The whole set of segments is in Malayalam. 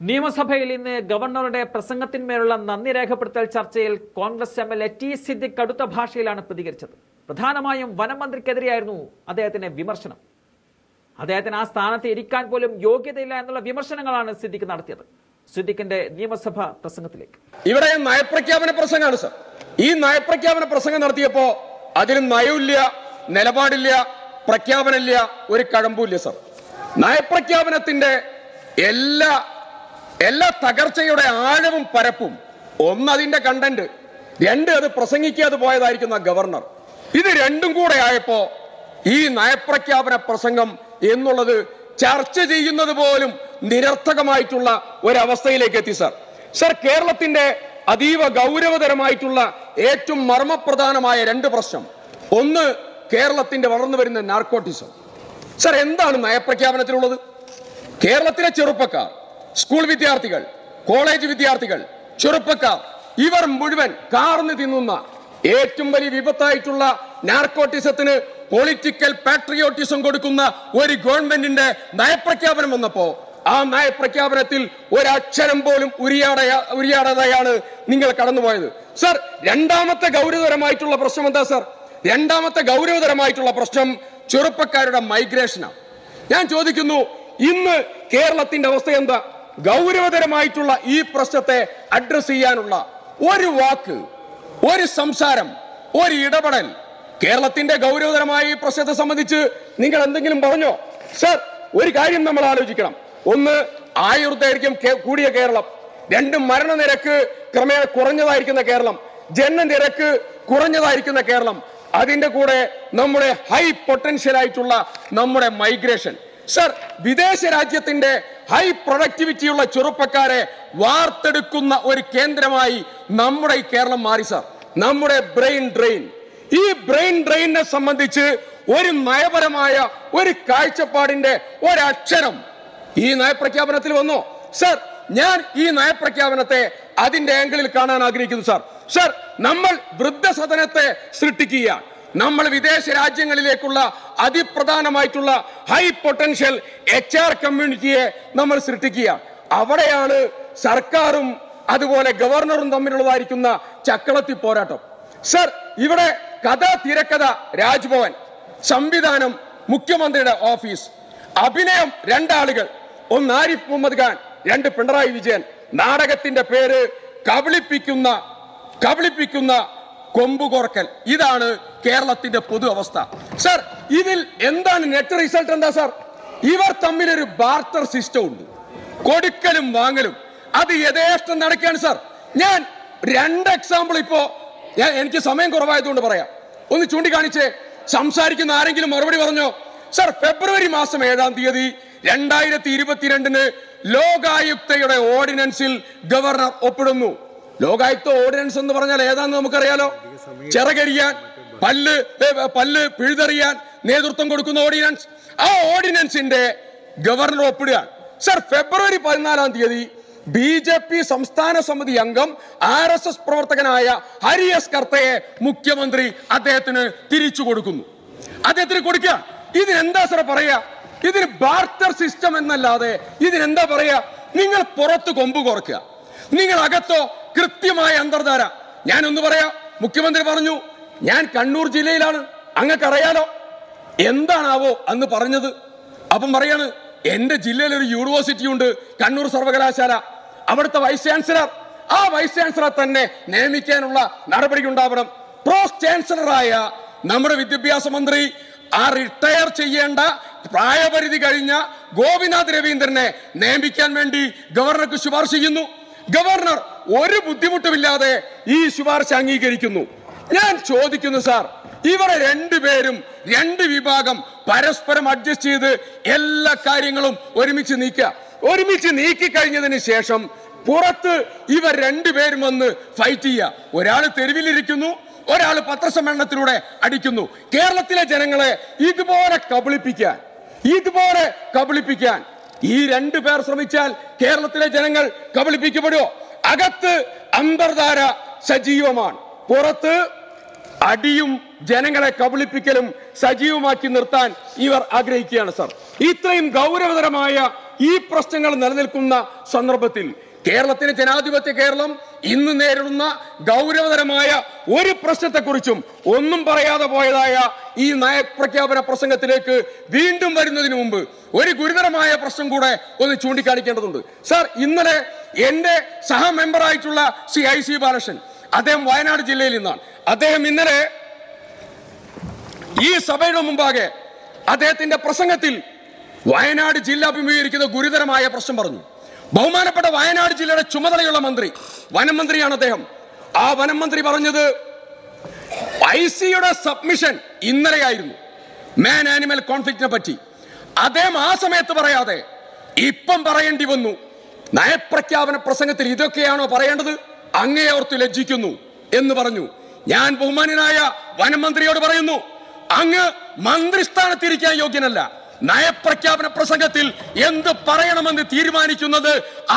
നിയമസഭയിൽ ഇന്ന് ഗവർണറുടെ പ്രസംഗത്തിന്മേലുള്ള നന്ദി രേഖപ്പെടുത്തൽ ചർച്ചയിൽ കോൺഗ്രസ് എംഎൽഎ ടി സിദ്ദിഖ് കടുത്ത ഭാഷയിലാണ് പ്രതികരിച്ചത്. പ്രധാനമായും വനമന്ത്രിക്കെതിരെയായിരുന്നു അദ്ദേഹത്തിന്റെ വിമർശനം. അദ്ദേഹത്തിന് ആ സ്ഥാനത്ത് ഇരിക്കാൻ പോലും യോഗ്യതയില്ല എന്നുള്ള വിമർശനങ്ങളാണ് സിദ്ദിഖ് നടത്തിയത്. സിദ്ദിഖിന്റെ നിയമസഭ പ്രസംഗത്തിലേക്ക്. ഇവിടെ നയപ്രഖ്യാപന പ്രസംഗമാണ് സർ. ഈ നയപ്രഖ്യാപന പ്രസംഗം നടത്തിയപ്പോ അതിന് നയമില്ല, നിലപാടില്ല, പ്രഖ്യാപനമില്ല, ഒരു കഴമ്പുമില്ല സർ. നയപ്രഖ്യാപനത്തിന്റെ എല്ലാ തകർച്ചയുടെ ആഴവും പരപ്പും, ഒന്ന് അതിന്റെ കണ്ടന്റ്, രണ്ട് അത് പ്രസംഗിക്കാതെ പോയതായിരിക്കുന്ന ഗവർണർ. ഇത് രണ്ടും കൂടെ ആയപ്പോ ഈ നയപ്രഖ്യാപന പ്രസംഗം എന്നുള്ളത് ചർച്ച ചെയ്യുന്നത് പോലും നിരർത്ഥകമായിട്ടുള്ള ഒരവസ്ഥയിലേക്ക് എത്തി സർ. സർ, കേരളത്തിന്റെ അതീവ ഗൗരവതരമായിട്ടുള്ള ഏറ്റവും മർമ്മപ്രധാനമായ രണ്ട് പ്രശ്നം, ഒന്ന് കേരളത്തിന്റെ വളർന്നു വരുന്ന നാർക്കോട്ടിസം. സർ, എന്താണ് നയപ്രഖ്യാപനത്തിലുള്ളത്? കേരളത്തിലെ ചെറുപ്പക്കാർ, സ്കൂൾ വിദ്യാർത്ഥികൾ, കോളേജ് വിദ്യാർത്ഥികൾ, ചെറുപ്പക്കാർ, ഇവർ മുഴുവൻ കാർന്ന് തിന്നുന്ന ഏറ്റവും വലിയ വിപത്തായിട്ടുള്ള നാർക്കോട്ടിസത്തിന് പൊളിറ്റിക്കൽ പാട്രിയോട്ടിസം കൊടുക്കുന്ന ഒരു ഗവൺമെന്റിന്റെ നയപ്രഖ്യാപനം വന്നപ്പോ ആ നയപ്രഖ്യാപനത്തിൽ ഒരക്ഷരം പോലും ഉരിയാടാതെയാണ് നിങ്ങൾ കടന്നുപോയത്. സർ, രണ്ടാമത്തെ ഗൗരവതരമായിട്ടുള്ള പ്രശ്നം എന്താ സർ? രണ്ടാമത്തെ ഗൗരവതരമായിട്ടുള്ള പ്രശ്നം ചെറുപ്പക്കാരുടെ മൈഗ്രേഷനാണ്. ഞാൻ ചോദിക്കുന്നു, ഇന്ന് കേരളത്തിന്റെ അവസ്ഥ എന്താ? ഗൗരവതരമായിട്ടുള്ള ഈ പ്രശ്നത്തെ അഡ്രസ് ചെയ്യാനുള്ള ഒരു വാക്ക്, ഒരു സംസാരം, ഒരു ഇടപെടൽ കേരളത്തിന്റെ ഗൗരവതരമായ ഈ പ്രശ്നത്തെ സംബന്ധിച്ച് നിങ്ങൾ എന്തെങ്കിലും പറഞ്ഞോ? സർ, ഒരു കാര്യം നമ്മൾ ആലോചിക്കണം. ഒന്ന്, ആയുർദൈർഘ്യം കൂടിയ കേരളം. രണ്ട്, മരണനിരക്ക് ക്രമേണ കുറഞ്ഞതായിരിക്കുന്ന കേരളം. ജനനനിരക്ക് കുറഞ്ഞതായിരിക്കുന്ന കേരളം. അതിന്റെ കൂടെ നമ്മുടെ ഹൈ പൊട്ടൻഷ്യൽ ആയിട്ടുള്ള നമ്മുടെ മൈഗ്രേഷൻ. സർ, വിദേശ രാജ്യത്തിന്റെ ഹൈ പ്രൊഡക്ടിവിറ്റിയുള്ള ചെറുപ്പക്കാരെ വാർത്തെടുക്കുന്ന ഒരു കേന്ദ്രമായി നമ്മുടെ ഈ കേരളം മാറി സർ. നമ്മുടെ ബ്രെയിൻ ഡ്രെയിൻ, ഈ ബ്രെയിൻ ഡ്രെയിനെ സംബന്ധിച്ച് ഒരു നയപരമായ ഒരു കാഴ്ചപ്പാടിന്റെ ഒരക്ഷരം ഈ നയപ്രഖ്യാപനത്തിൽ വന്നോ? സർ, ഞാൻ ഈ നയപ്രഖ്യാപനത്തെ അതിന്റെ ആംഗിളിൽ കാണാൻ ആഗ്രഹിക്കുന്നു സർ. സർ, നമ്മൾ വൃദ്ധസദനത്തെ സൃഷ്ടിക്കുക, നമ്മൾ വിദേശ രാജ്യങ്ങളിലേക്കുള്ള അതിപ്രധാനമായിട്ടുള്ള ഹൈ പൊട്ടൻഷ്യൽ HR കമ്മ്യൂണിറ്റിയെ നമ്മൾ സൃഷ്ടിക്കുക. അവിടെയാണ് സർക്കാരും അതുപോലെ ഗവർണറും തമ്മിലുള്ളതായിരിക്കുന്ന ചക്കളത്തി പോരാട്ടം. സർ, ഇവിടെ കഥ, തിരക്കഥ രാജ്ഭവൻ, സംവിധാനം മുഖ്യമന്ത്രിയുടെ ഓഫീസ്, അഭിനയം രണ്ടാളുകൾ, ഒന്ന് ആരിഫ് മുഹമ്മദ് ഖാൻ, രണ്ട് പിണറായി വിജയൻ. നാടകത്തിന്റെ പേര് കബളിപ്പിക്കുന്ന കൊമ്പുകോർക്കൽ. ഇതാണ് കേരളത്തിന്റെ പൊതു അവസ്ഥ. സർ, ഇതിൽ എന്താണ് നെറ്റ് റിസൾട്ട്? എന്താ സർ? ഇവർ തമ്മിലൊരു ബാർട്ടർ സിസ്റ്റം ഉണ്ട്, കൊടുക്കലും വാങ്ങലും. അത് യഥേഷ്ടം നടക്കുകയാണ് സർ. ഞാൻ രണ്ട് എക്സാമ്പിൾ ഇപ്പോ, എനിക്ക് സമയം കുറവായതുകൊണ്ട് പറയാം, ഒന്ന് ചൂണ്ടിക്കാണിച്ചേ. സംസാരിക്കുന്ന ആരെങ്കിലും മറുപടി പറഞ്ഞോ? സർ, ഫെബ്രുവരി മാസം 7-ാം തീയതി 2022 ലോകായുക്തയുടെ ഓർഡിനൻസിൽ ഗവർണർ ഒപ്പിടുന്നു. ലോകായുക്ത ഓർഡിനൻസ് എന്ന് പറഞ്ഞാൽ ഏതാണെന്ന് നമുക്കറിയാലോ. ചിറകരിയാൻ, പല്ല് പിഴുതെറിയാൻ നേതൃത്വം കൊടുക്കുന്ന ഓർഡിനൻസ്. ആ ഓർഡിനൻസിന്റെ ഗവർണർ ഒപ്പിടുകയാണ്. സർ, ഫെബ്രുവരി 14-ാം തീയതി BJP സംസ്ഥാന സമിതി അംഗം RSS പ്രവർത്തകനായ ഹരി എസ് കർത്തയെ മുഖ്യമന്ത്രി അദ്ദേഹത്തിന് തിരിച്ചു കൊടുക്കുന്നു. അദ്ദേഹത്തിന് കൊടുക്കുക. ഇതിനെന്താ സർ പറയാ? ഇതിന് ബാർട്ടർ സിസ്റ്റം എന്നല്ലാതെ ഇതിനെന്താ പറയാ? നിങ്ങൾ പുറത്ത് കൊമ്പ് കുറക്കുക, നിങ്ങൾ അകത്തോ കൃത്യമായ അന്തർധാര. ഞാനൊന്ന് പറയാ, മുഖ്യമന്ത്രി പറഞ്ഞു ഞാൻ കണ്ണൂർ ജില്ലയിലാണ്, അങ്ങക്കറിയാലോ. എന്താണാവോ അന്ന് പറഞ്ഞത്? അപ്പം പറയാണ്, എന്റെ ജില്ലയിൽ ഒരു യൂണിവേഴ്സിറ്റി ഉണ്ട്, കണ്ണൂർ സർവകലാശാല. അവിടുത്തെ വൈസ് ചാൻസലർ, ആ വൈസ് ചാൻസലർ തന്നെ നിയമിക്കാനുള്ള നടപടി ഉണ്ടാവണം. പ്രോസ് ചാൻസലറായ നമ്മുടെ വിദ്യാഭ്യാസ മന്ത്രി ആ റിട്ടയർ ചെയ്യേണ്ട പ്രായപരിധി കഴിഞ്ഞ ഗോപിനാഥ് രവീന്ദ്രനെ നിയമിക്കാൻ വേണ്ടി ഗവർണർക്ക് ശുപാർശ ചെയ്യുന്നു. ഗവർണർ ഒരു ബുദ്ധിമുട്ടുമില്ലാതെ ഈ ശുപാർശ അംഗീകരിക്കുന്നു. ഞാൻ ചോദിക്കുന്നു സാർ, ഇവരെ രണ്ടുപേരും രണ്ട് വിഭാഗം പരസ്പരം അഡ്ജസ്റ്റ് ചെയ്ത് എല്ലാ കാര്യങ്ങളും ഒരുമിച്ച് നീക്കി കഴിഞ്ഞതിന് ശേഷം പുറത്ത് ഇവർ രണ്ടുപേരും വന്ന് ഫൈറ്റ് ചെയ്യുക. ഒരാൾ തെരുവിലിരിക്കുന്നു, ഒരാൾ പത്രസമ്മേളനത്തിലൂടെ അടിക്കുന്നു. കേരളത്തിലെ ജനങ്ങളെ ഇതുപോലെ കബളിപ്പിക്കാൻ ഈ രണ്ടു പേർ ശ്രമിച്ചാൽ കേരളത്തിലെ ജനങ്ങൾ കബളിപ്പിക്കപ്പെടുമോ? അകത്ത് അന്തർധാര സജീവമാണ്, പുറത്ത് അടിയും ജനങ്ങളെ കബളിപ്പിക്കലും സജീവമാക്കി നിർത്താൻ ഇവർ ആഗ്രഹിക്കുകയാണ് സർ. ഇത്രയും ഗൗരവതരമായ ഈ പ്രശ്നങ്ങൾ നിലനിൽക്കുന്ന സന്ദർഭത്തിൽ കേരളത്തിന് ജനാധിപത്യ കേരളം ഇന്ന് നേരിടുന്ന ഗൗരവതരമായ ഒരു പ്രശ്നത്തെക്കുറിച്ചും ഒന്നും പറയാതെ പോയതായ ഈ നയപ്രഖ്യാപന പ്രസംഗത്തിലേക്ക് വീണ്ടും വരുന്നതിന് മുമ്പ് ഒരു ഗുരുതരമായ പ്രശ്നം കൂടെ ഒന്ന് ചൂണ്ടിക്കാണിക്കേണ്ടതുണ്ട്. സാർ, ഇന്നലെ എന്റെ സഹമെമ്പറായിട്ടുള്ള ശ്രീ IC ബാലകൃഷ്ണൻ, അദ്ദേഹം വയനാട് ജില്ലയിൽ നിന്നാണ്. അദ്ദേഹം ഇന്നലെ ഈ സഭയുടെ മുമ്പാകെ അദ്ദേഹത്തിന്റെ പ്രസംഗത്തിൽ വയനാട് ജില്ല അഭിമുഖീകരിക്കുന്ന ഗുരുതരമായ പ്രശ്നം പറഞ്ഞു. ബഹുമാനപ്പെട്ട വയനാട് ജില്ലയുടെ ചുമതലയുള്ള മന്ത്രി, വനം മന്ത്രിയാണ് അദ്ദേഹം. ആ വനം മന്ത്രി പറഞ്ഞത് ICയുടെ സബ്മിഷൻ ഇന്നലെയായിരുന്നു മാൻ ആനിമൽ കോൺഫ്ലിക്റ്റിനെ പറ്റി. അദ്ദേഹം ആ സമയത്ത് പറയാതെ ഇപ്പം പറയേണ്ടി വന്നു. നയപ്രഖ്യാപന പ്രസംഗത്തിൽ ഇതൊക്കെയാണോ പറയേണ്ടത്? അങ്ങേ ഓർത്ത് ലജ്ജിക്കുന്നു എന്ന് പറഞ്ഞു. ഞാൻ ബഹുമാന്യനായ വനം മന്ത്രിയോട് പറയുന്നു, അങ്ങ് മന്ത്രിസ്ഥാനത്തിരിക്കാൻ യോഗ്യനല്ല. നയപ്രഖ്യാപന പ്രസംഗത്തിൽ എന്ത് പറയണമെന്ന് തീരുമാനിക്കുന്നത്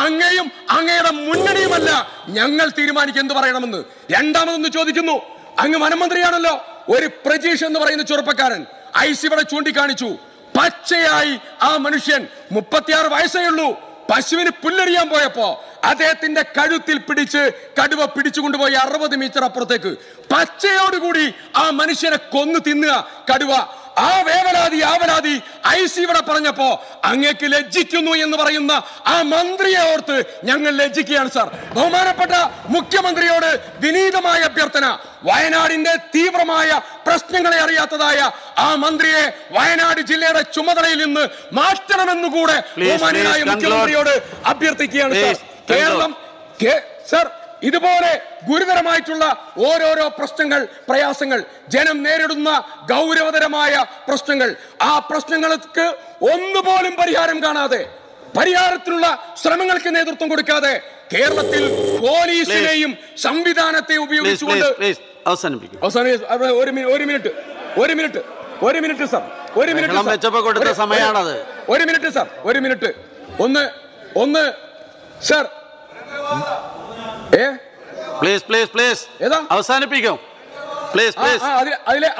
അങ്ങയും അങ്ങയുടെ മുന്നണിയുമല്ല. ഞങ്ങൾ തീരുമാനിക്കും എന്ത് പറയണമെന്ന്. രണ്ടാമതൊന്ന് ചോദിക്കുന്നു, അങ്ങ് വനമന്ത്രിയാണല്ലോ. ഒരു പ്രജീഷ് എന്ന് പറയുന്ന ചെറുപ്പക്കാരൻ IC ഇവിടെ ചൂണ്ടിക്കാണിച്ചു. പച്ചയായി ആ മനുഷ്യൻ 36 വയസ്സേ ഉള്ളൂ. പശുവിന് പുല്ലരിയാൻ പോയപ്പോ അദ്ദേഹത്തിന്റെ കഴുത്തിൽ പിടിച്ച് കടുവ പിടിച്ചുകൊണ്ടുപോയി 60 മീറ്റർ അപ്പുറത്തേക്ക് പച്ചയോടുകൂടി ആ മനുഷ്യനെ കൊന്നു തിന്നുക കടുവ. ആ ആവലാതി IC ഇവിടെ പറഞ്ഞപ്പോ അങ്ങേക്ക് ലജ്ജിക്കുന്നു എന്ന് പറയുന്ന ആ മന്ത്രിയെ ഓർത്ത് ഞങ്ങൾ ലജ്ജിക്കുകയാണ് സാർ. ബഹുമാനപ്പെട്ട മുഖ്യമന്ത്രിയോട് വിനീതമായ അഭ്യർത്ഥന, വയനാടിന്റെ തീവ്രമായ പ്രശ്നങ്ങളെ അറിയാത്തതായ ആ മന്ത്രിയെ വയനാട് ജില്ലയുടെ ചുമതലയിൽ നിന്ന് മാറ്റണമെന്നുകൂടെ ബഹുമാനായ മുഖ്യമന്ത്രിയോട് അഭ്യർത്ഥിക്കുകയാണ് സാർ. കേരളം സാർ, ഇതുപോലെ ഗുരുതരമായിട്ടുള്ള ഓരോരോ പ്രശ്നങ്ങൾ, പ്രയാസങ്ങൾ, ജനം നേരിടുന്ന ഗൗരവതരമായ പ്രശ്നങ്ങൾ, ആ പ്രശ്നങ്ങൾക്ക് ഒന്നുപോലും പരിഹാരം കാണാതെ, പരിഹാരത്തിനുള്ള ശ്രമങ്ങൾക്ക് നേതൃത്വം കൊടുക്കാതെ കേരളത്തിൽ പോലീസിനെയും സംവിധാനത്തെ ഉപയോഗിച്ചുകൊണ്ട് ഒരു മിനിറ്റ് സാർ, ഒന്ന് സാർ,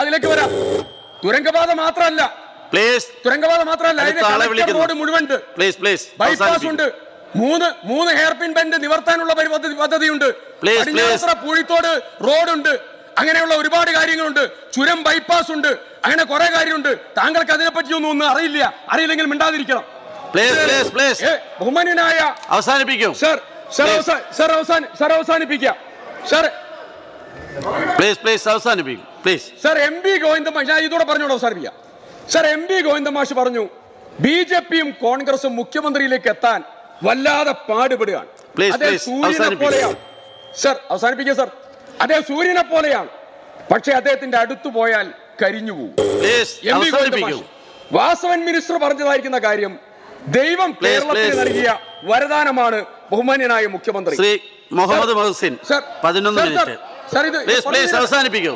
അതിലേക്ക് വരാം. തുരങ്കപാത മാത്രമല്ല, റോഡ് മുഴുവൻ ബൈപ്പാസ് ഉണ്ട്. മൂന്ന് ഹെയർപിൻ ബെൻഡ് നിവർത്താനുള്ള പദ്ധതിയുണ്ട്. പൂഴിത്തോട് റോഡുണ്ട്. അങ്ങനെയുള്ള ഒരുപാട് കാര്യങ്ങളുണ്ട്. ചുരം ബൈപ്പാസ് ഉണ്ട്. അങ്ങനെ കുറെ കാര്യമുണ്ട്. താങ്കൾക്ക് അതിനെപ്പറ്റിയൊന്നും അറിയില്ലെങ്കിൽ മിണ്ടാതിരിക്കണം. ബഹുമാന്യനായ അവസാനിപ്പിക്കും അവസാനിപ്പിക്കാം സാർ. MB ഗോവിന്ദമാഷ്, ഞാൻ ഇതോടെ പറഞ്ഞോളൂ അവസാനിപ്പിക്കാം സാർ. MB ഗോവിന്ദമാഷ് പറഞ്ഞു, BJPയും കോൺഗ്രസും മുഖ്യമന്ത്രിയിലേക്ക് എത്താൻ വല്ലാതെ പാടുപെടുകയാണ്. അദ്ദേഹം സൂര്യനെ പോലെയാണ് സാർ. അവസാനിപ്പിക്കുക സാർ. അദ്ദേഹം സൂര്യനെ പോലെയാണ്, പക്ഷെ അദ്ദേഹത്തിന്റെ അടുത്തു പോയാൽ കരിഞ്ഞു പോകും. MB ഗോവിന്ദമാഷ് വാസവൻ മിനിസ്റ്റർ പറഞ്ഞതായിരിക്കുന്ന കാര്യം ദൈവം കേരളത്തിന് നൽകിയ വരദാനമാണ് ബഹുമാന്യനായ മുഖ്യമന്ത്രി ശ്രീ മുഹമ്മദ് മുഹസിൻ. 11 മിനിറ്റ്. സാർ, ഇത് അവസാനിപ്പിക്കൂ.